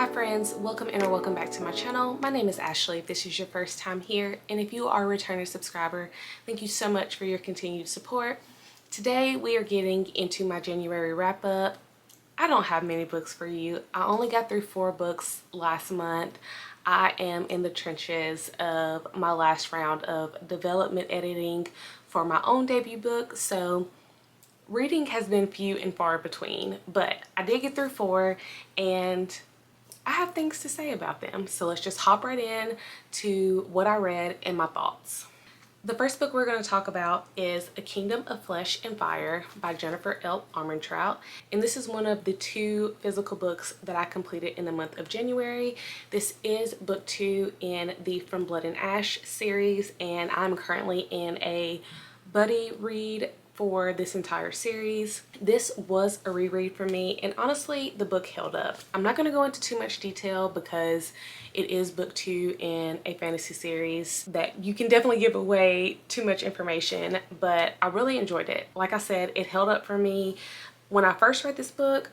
Hi friends, welcome in or welcome back to my channel. My name is Ashley if this is your first time here, and if you are a returning subscriber, thank you so much for your continued support. Today we are getting into my January wrap up. I don't have many books for you. I only got through 4 books last month. I am in the trenches of my last round of development editing for my own debut book, so reading has been few and far between, but I did get through 4 and I have things to say about them. So let's just hop right in to what I read and my thoughts. The first book we're going to talk about is A Kingdom of Flesh and Fire by Jennifer L. Armentrout. And this is one of the 2 physical books that I completed in the month of January. This is book 2 in the From Blood and Ash series, and I'm currently in a buddy read for this entire series. This was a reread for me, and honestly the book held up. I'm not going to go into too much detail because it is book 2 in a fantasy series that you can definitely give away too much information, but I really enjoyed it. Like I said, it held up for me. When I first read this book,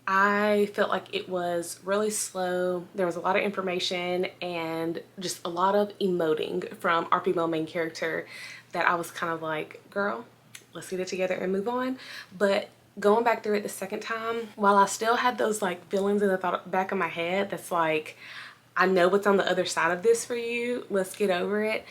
I felt like it was really slow. There was a lot of information and just a lot of emoting from our female main character that I was kind of like, girl, let's get it together and move on. But going back through it the second time, while I still had those like feelings in the back of my head that's like, I know what's on the other side of this for you, let's get over it,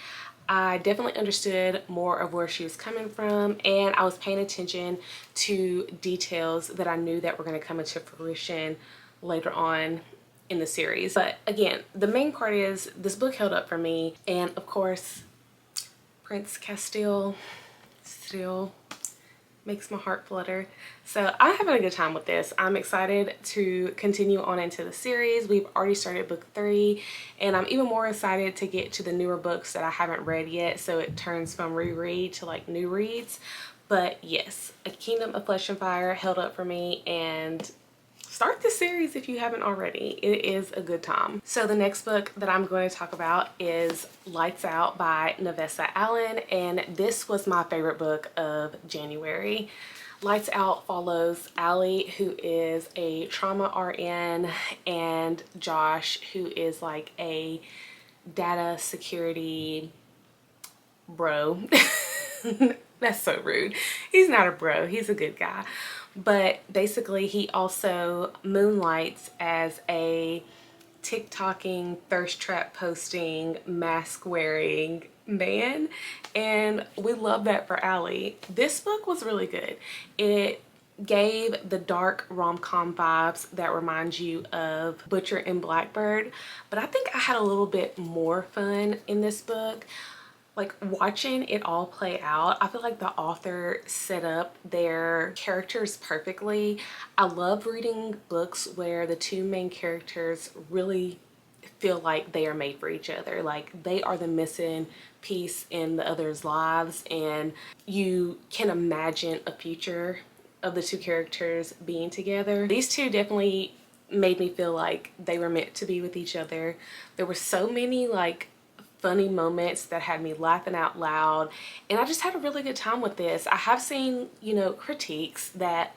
I definitely understood more of where she was coming from, and I was paying attention to details that I knew that were going to come into fruition later on in the series. But again, the main part is this book held up for me, and of course Prince Castile still makes my heart flutter. So I'm having a good time with this. I'm excited to continue on into the series. We've already started book 3, and I'm even more excited to get to the newer books that I haven't read yet, so it turns from reread to like new reads. But yes, A Kingdom of Flesh and Fire held up for me, and start this series if you haven't already. It is a good time. So the next book that I'm going to talk about is Lights Out by Navessa Allen, and this was my favorite book of January. Lights Out follows Allie, who is a trauma RN, and Josh, who is like a data security bro. That's so rude. He's not a bro, he's a good guy. But basically he also moonlights as a TikToking, thirst trap posting, mask wearing man, and we love that for Allie. This book was really good. It gave the dark rom-com vibes that remind you of Butcher and Blackbird, but I think I had a little bit more fun in this book. Like, watching it all play out, I feel like the author set up their characters perfectly. I love reading books where the 2 main characters really feel like they are made for each other. Like, they are the missing piece in the other's lives, and you can imagine a future of the 2 characters being together. These 2 definitely made me feel like they were meant to be with each other. There were so many like funny moments that had me laughing out loud, and I just had a really good time with this. I have seen, you know, critiques that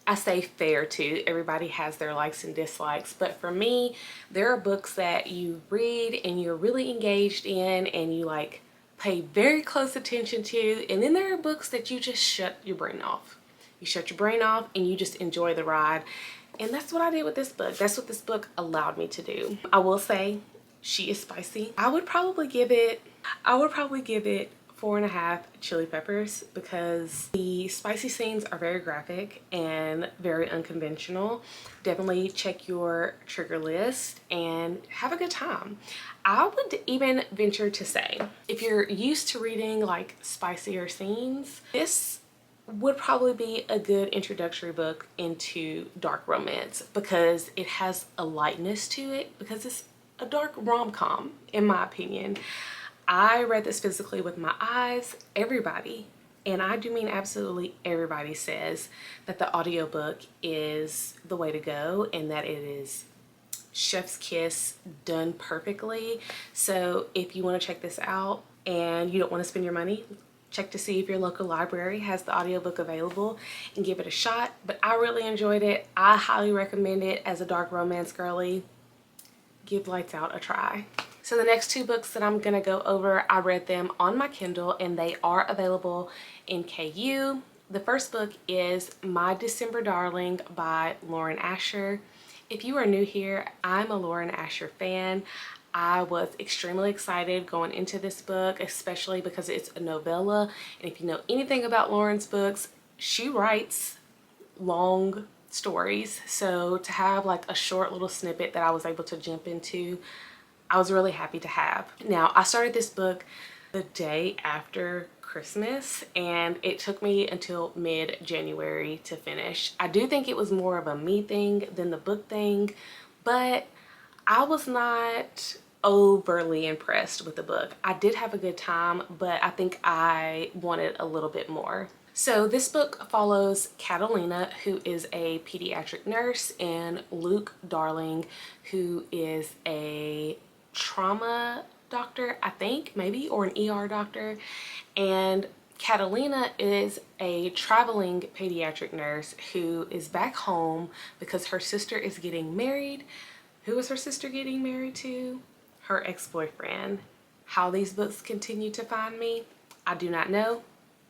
I say fair to. Everybody has their likes and dislikes, but for me, there are books that you read and you're really engaged in and you like pay very close attention to, and then there are books that you just shut your brain off. You shut your brain off and you just enjoy the ride, and that's what I did with this book. That's what this book allowed me to do. I will say she is spicy. I would probably give it 4.5 chili peppers because the spicy scenes are very graphic and very unconventional. Definitely check your trigger list and have a good time. I would even venture to say, if you're used to reading like spicier scenes, this would probably be a good introductory book into dark romance because it has a lightness to it, because it's a dark rom-com in my opinion. I read this physically with my eyes. Everybody, and I do mean absolutely everybody, says that the audiobook is the way to go and that it is chef's kiss done perfectly. So if you want to check this out and you don't want to spend your money, check to see if your local library has the audiobook available and give it a shot. But I really enjoyed it. I highly recommend it as a dark romance girly. Give Lights Out a try. So the next two books that I'm gonna go over, I read them on my Kindle and they are available in KU. The first book is My December Darling by Lauren Asher. If you are new here, I'm a Lauren Asher fan. I was extremely excited going into this book, especially because it's a novella. And if you know anything about Lauren's books, she writes long stories. So to have like a short little snippet that I was able to jump into, I was really happy to have. Now, I started this book the day after Christmas and it took me until mid-January to finish. I do think it was more of a me thing than the book thing, but I was not overly impressed with the book. I did have a good time, but I think I wanted a little bit more. So this book follows Catalina, who is a pediatric nurse, and Luke Darling, who is a trauma doctor, I think, maybe, or an ER doctor. And Catalina is a traveling pediatric nurse who is back home because her sister is getting married. Who is her sister getting married to? Her ex-boyfriend. How these books continue to find me, I do not know.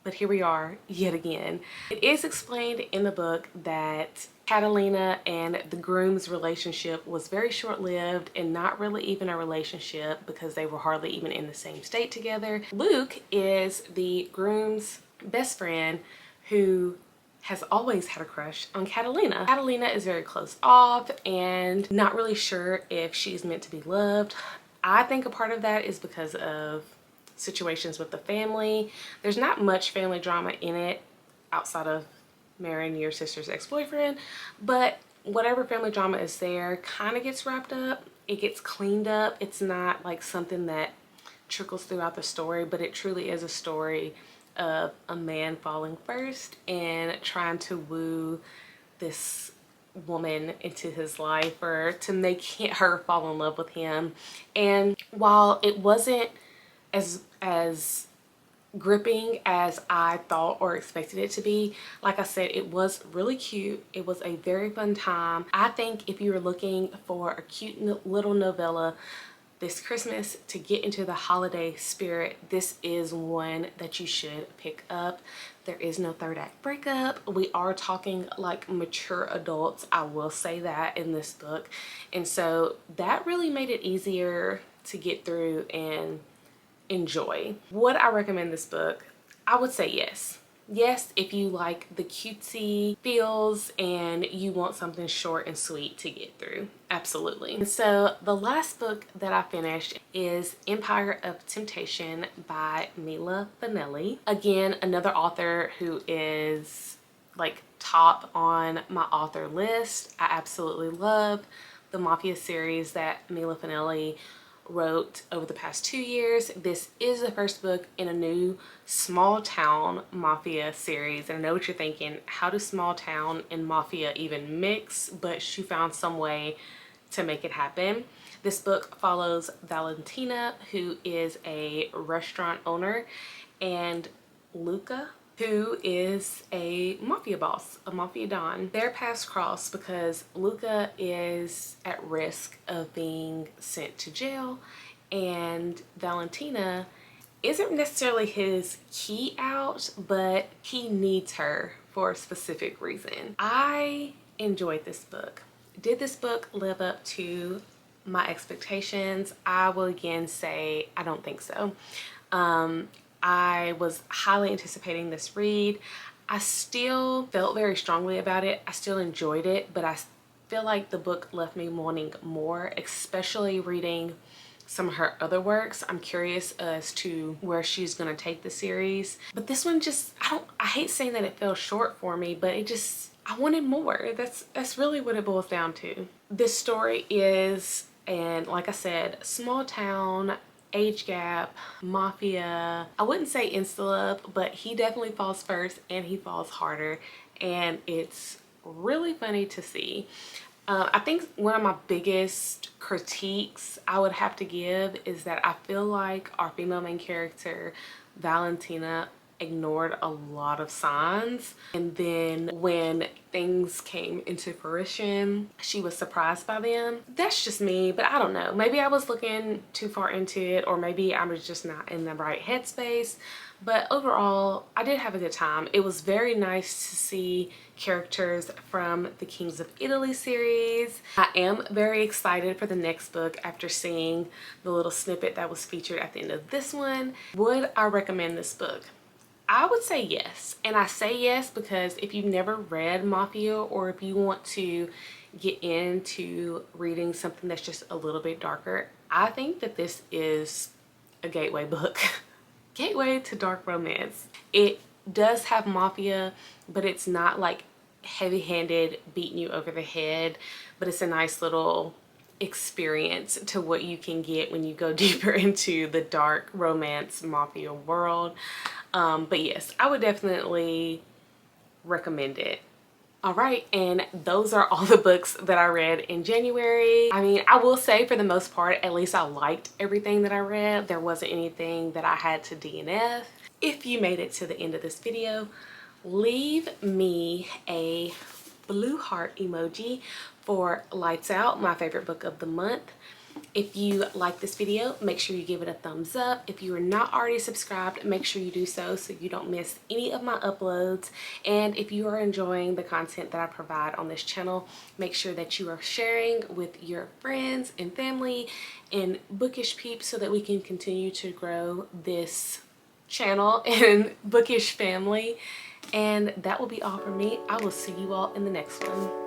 But here we are yet again. It is explained in the book that Catalina and the groom's relationship was very short-lived and not really even a relationship because they were hardly even in the same state together. Luke is the groom's best friend who has always had a crush on Catalina. Catalina is very close off and not really sure if she's meant to be loved. I think a part of that is because of situations with the family. There's not much family drama in it outside of marrying your sister's ex-boyfriend, but whatever family drama is there kind of gets wrapped up. It gets cleaned up. It's not like something that trickles throughout the story, but it truly is a story of a man falling first and trying to woo this woman into his life or to make her fall in love with him. And while it wasn't as gripping as I thought or expected it to be, like I said, it was really cute. It was a very fun time. I think if you were looking for a cute little novella this Christmas to get into the holiday spirit, this is one that you should pick up. There is no third act breakup. We are talking like mature adults, I will say that, in this book. And so that really made it easier to get through and enjoy. Would I recommend this book? I would say yes. Yes, if you like the cutesy feels and you want something short and sweet to get through. Absolutely. And so the last book that I finished is Empire of Temptation by Mila Finelli. Again, another author who is like top on my author list. I absolutely love the Mafia series that Mila Finelli wrote over the past 2 years. This is the first book in a new small town mafia series. And I know what you're thinking, how do small town and mafia even mix? But she found some way to make it happen. This book follows Valentina, who is a restaurant owner, and Luca, who is a mafia boss, a mafia don. Their paths cross because Luca is at risk of being sent to jail and Valentina isn't necessarily his key out, but he needs her for a specific reason. I enjoyed this book. Did this book live up to my expectations? I will again say I don't think so. I was highly anticipating this read. I still felt very strongly about it. I still enjoyed it, but I feel like the book left me wanting more, especially reading some of her other works. I'm curious as to where she's gonna take the series. But this one just, I hate saying that it fell short for me, but I wanted more. That's really what it boils down to. This story is, and like I said, small town, age gap, mafia. I wouldn't say insta-love, but he definitely falls first and he falls harder, and it's really funny to see. I think one of my biggest critiques I would have to give is that I feel like our female main character, Valentina, ignored a lot of signs, and then when things came into fruition, she was surprised by them. That's just me, but I don't know. Maybe I was looking too far into it, or maybe I was just not in the right headspace. But overall, I did have a good time. It was very nice to see characters from the Kings of Italy series. I am very excited for the next book after seeing the little snippet that was featured at the end of this one. Would I recommend this book? I would say yes. And I say yes because if you've never read Mafia, or if you want to get into reading something that's just a little bit darker, I think that this is a gateway book. Gateway to dark romance. It does have mafia, but it's not like heavy-handed beating you over the head, but it's a nice little experience to what you can get when you go deeper into the dark romance mafia world. But yes, I would definitely recommend it. All right, and those are all the books that I read in January. I mean, I will say for the most part, at least I liked everything that I read. There wasn't anything that I had to DNF. If you made it to the end of this video, leave me a blue heart emoji for Lights Out, my favorite book of the month. If you like this video, make sure you give it a thumbs up. If you are not already subscribed, make sure you do so you don't miss any of my uploads. And if you are enjoying the content that I provide on this channel, make sure that you are sharing with your friends and family and bookish peeps so that we can continue to grow this channel and bookish family. And that will be all from me. I will see you all in the next one.